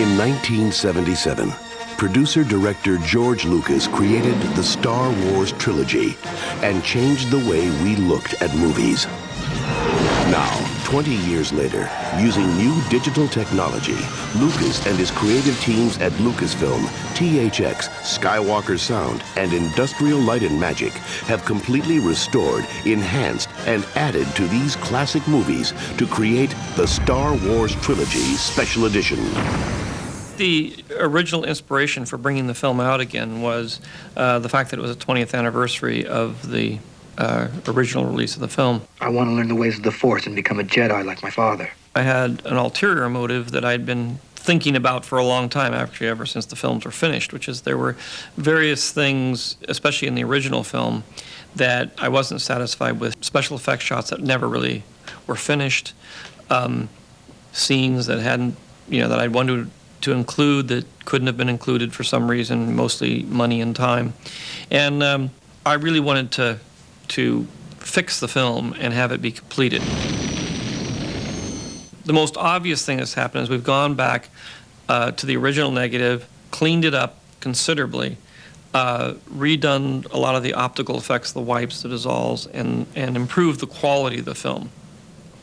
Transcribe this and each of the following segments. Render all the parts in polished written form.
In 1977, producer-director George Lucas created the Star Wars trilogy and changed the way we looked at movies. Now, 20 years later, using new digital technology, Lucas and his creative teams at Lucasfilm, THX, Skywalker Sound, and Industrial Light and Magic have completely restored, enhanced, and added to these classic movies to create the Star Wars Trilogy Special Edition. The original inspiration for bringing the film out again was the fact that it was the 20th anniversary of the original release of the film. I want to learn the ways of the Force and become a Jedi like my father. I had an ulterior motive that I'd been thinking about for a long time, actually, ever since the films were finished, which is there were various things, especially in the original film, that I wasn't satisfied with. Special effects shots that never really were finished, scenes that hadn't, that I'd wanted to include that couldn't have been included for some reason, mostly money and time. And I really wanted to fix the film and have it be completed. The most obvious thing that's happened is we've gone back to the original negative, cleaned it up considerably, redone a lot of the optical effects, the wipes, the dissolves, and improved the quality of the film,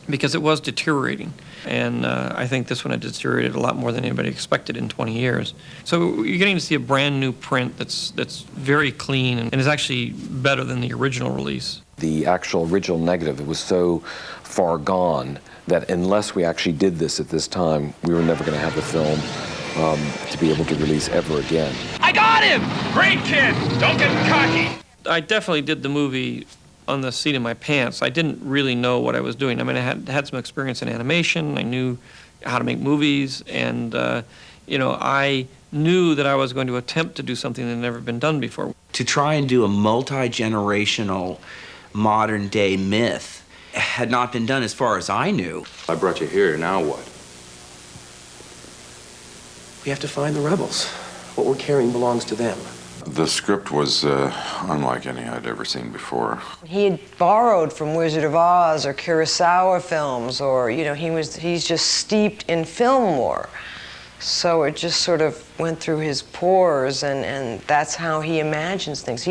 because it was deteriorating. And I think this one had deteriorated a lot more than anybody expected in 20 years. So you're getting to see a brand new print that's very clean and is actually better than the original release. The actual original negative, it was so far gone that unless we actually did this at this time, we were never going to have the film to be able to release ever again. I got him! Great kid! Don't get cocky! I definitely did the movie on the seat of my pants. I didn't really know what I was doing. I mean, I had some experience in animation. I knew how to make movies, and I knew that I was going to attempt to do something that had never been done before. To try and do a multi-generational, modern-day myth had not been done as far as I knew. I brought you here, now what? We have to find the rebels. What we're carrying belongs to them. The script was unlike any I'd ever seen before. He had borrowed from Wizard of Oz or Kurosawa films, or, he's just steeped in film lore. So it just sort of went through his pores, and that's how he imagines things.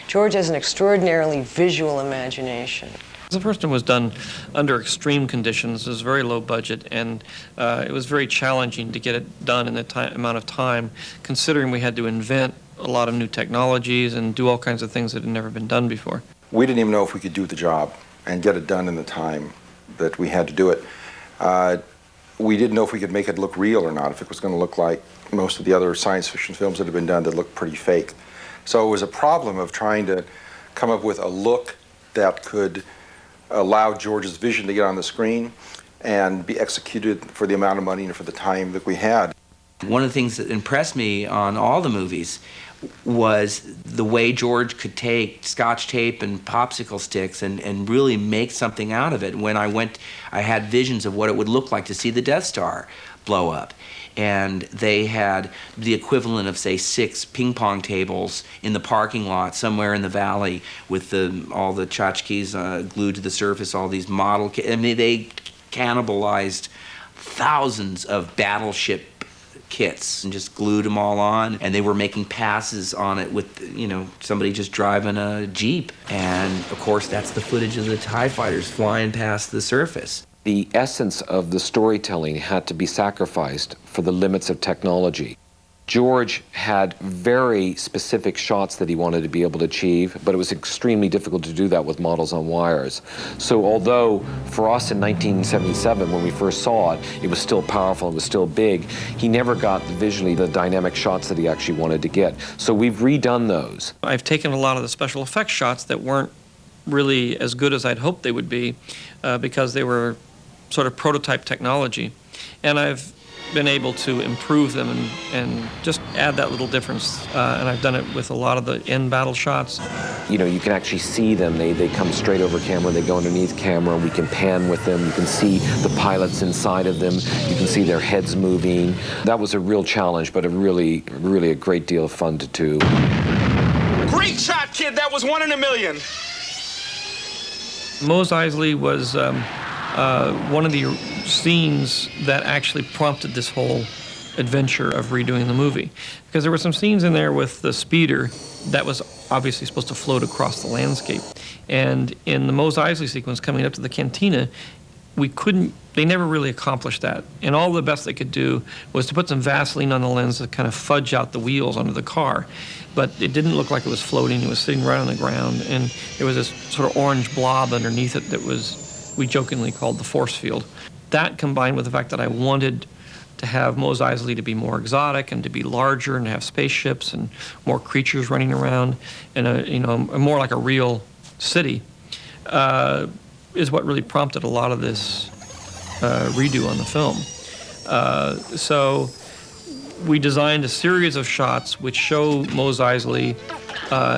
George has an extraordinarily visual imagination. The first one was done under extreme conditions. It was very low budget, and it was very challenging to get it done in the amount of time, considering we had to invent a lot of new technologies and do all kinds of things that had never been done before. We didn't even know if we could do the job and get it done in the time that we had to do it. We didn't know if we could make it look real or not, if it was going to look like most of the other science fiction films that have been done that look pretty fake. So it was a problem of trying to come up with a look that could allow George's vision to get on the screen and be executed for the amount of money and for the time that we had. One of the things that impressed me on all the movies was the way George could take Scotch tape and popsicle sticks and really make something out of it. When I had visions of what it would look like to see the Death Star blow up. And they had the equivalent of, say, 6 ping pong tables in the parking lot somewhere in the valley with all the tchotchkes glued to the surface, all these model... they cannibalized thousands of battleship kits and just glued them all on, and they were making passes on it with somebody just driving a Jeep, and of course that's the footage of the TIE fighters flying past the surface. The essence of the storytelling had to be sacrificed for the limits of technology. George had very specific shots that he wanted to be able to achieve, but it was extremely difficult to do that with models on wires. So although for us in 1977, when we first saw it, it was still powerful, it was still big, he never got visually the dynamic shots that he actually wanted to get. So we've redone those. I've taken a lot of the special effects shots that weren't really as good as I'd hoped they would be because they were sort of prototype technology, and I've been able to improve them and just add that little difference. And I've done it with a lot of the end battle shots. You can actually see them. They come straight over camera, they go underneath camera, we can pan with them, you can see the pilots inside of them, you can see their heads moving. That was a real challenge, but really a great deal of fun to do. Great shot, kid! That was 1 in a million! Mos Eisley was one of the scenes that actually prompted this whole adventure of redoing the movie. Because there were some scenes in there with the speeder that was obviously supposed to float across the landscape. And in the Mos Eisley sequence coming up to the cantina, they never really accomplished that. And all the best they could do was to put some Vaseline on the lens to kind of fudge out the wheels under the car. But it didn't look like it was floating. It was sitting right on the ground. And there was this sort of orange blob underneath it that we jokingly called the force field. That combined with the fact that I wanted to have Mos Eisley to be more exotic and to be larger and to have spaceships and more creatures running around and more like a real city, is what really prompted a lot of this redo on the film. So we designed a series of shots which show Mos Eisley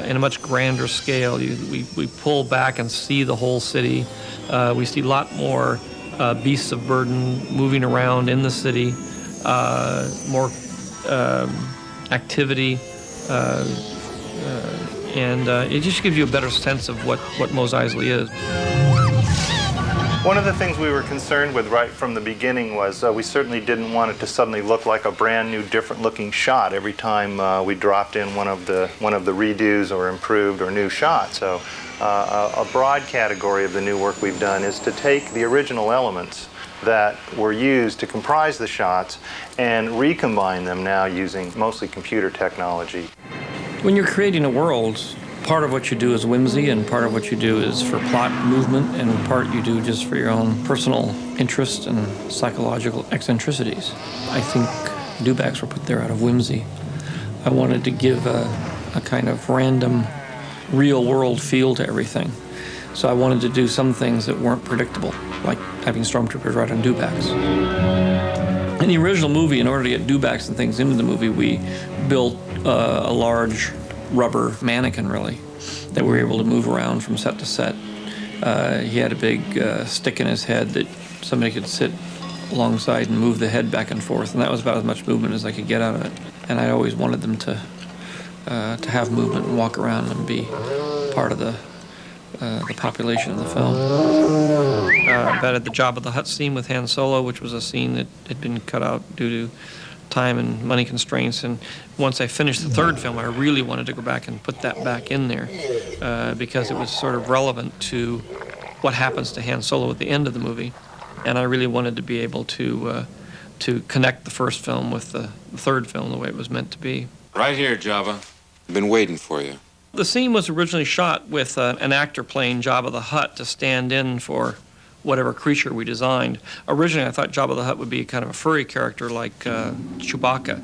in a much grander scale. We pull back and see the whole city. We see a lot more beasts of burden moving around in the city, more activity, and it just gives you a better sense of what Mos Eisley is. One of the things we were concerned with right from the beginning was we certainly didn't want it to suddenly look like a brand new, different looking shot every time we dropped in one of the redos or improved or new shots. So a broad category of the new work we've done is to take the original elements that were used to comprise the shots and recombine them now using mostly computer technology. When you're creating a world, part of what you do is whimsy, and part of what you do is for plot movement, and part you do just for your own personal interest and psychological eccentricities. I think dewbacks were put there out of whimsy. I wanted to give a kind of random, real-world feel to everything. So I wanted to do some things that weren't predictable, like having stormtroopers ride on dewbacks. In the original movie, in order to get dewbacks and things into the movie, we built a large rubber mannequin, really, that we were able to move around from set to set. He had a big stick in his head that somebody could sit alongside and move the head back and forth, and that was about as much movement as I could get out of it. And I always wanted them to have movement and walk around and be part of the population of the film. That had the Jabba the Hutt scene with Han Solo, which was a scene that had been cut out due to time and money constraints. And once I finished the third film, I really wanted to go back and put that back in there because it was sort of relevant to what happens to Han Solo at the end of the movie. And I really wanted to be able to connect the first film with the third film the way it was meant to be. Right here, Jabba. I've been waiting for you. The scene was originally shot with an actor playing Jabba the Hutt to stand in for whatever creature we designed. Originally, I thought Jabba the Hutt would be kind of a furry character like Chewbacca.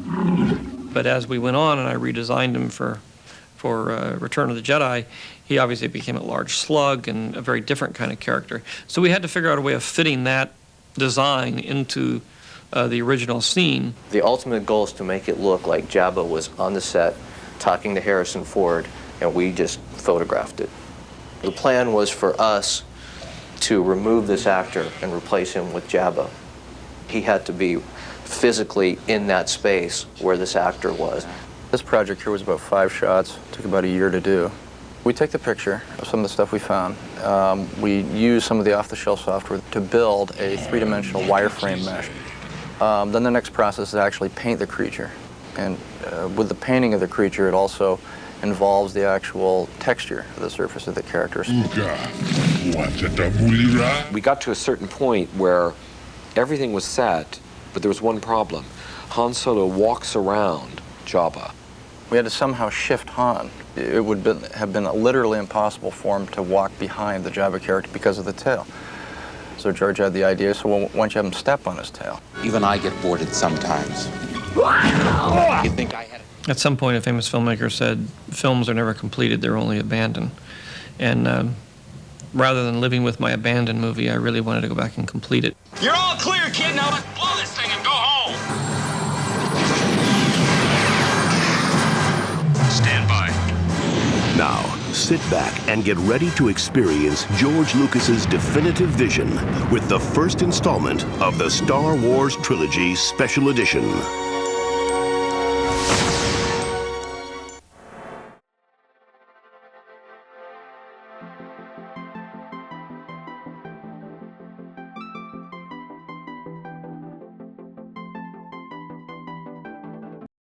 But as we went on and I redesigned him for Return of the Jedi, he obviously became a large slug and a very different kind of character. So we had to figure out a way of fitting that design into the original scene. The ultimate goal is to make it look like Jabba was on the set talking to Harrison Ford, and we just photographed it. The plan was for us to remove this actor and replace him with Jabba. He had to be physically in that space where this actor was. This project here was about 5 shots. It took about a year to do. We take the picture of some of the stuff we found. We use some of the off-the-shelf software to build a 3-dimensional wireframe mesh. Then the next process is to actually paint the creature. And with the painting of the creature, it also involves the actual texture of the surface of the characters. We got to a certain point where everything was set, but there was one problem. Han Solo walks around Jabba. We had to somehow shift Han. It would have been literally impossible for him to walk behind the Jabba character because of the tail. So George had the idea, so why don't you have him step on his tail? Even I get bored sometimes. You think I had... At some point, a famous filmmaker said, films are never completed, they're only abandoned. And rather than living with my abandoned movie, I really wanted to go back and complete it. You're all clear, kid. Now let's blow this thing and go home. Stand by. Now, sit back and get ready to experience George Lucas's definitive vision with the first installment of the Star Wars Trilogy Special Edition.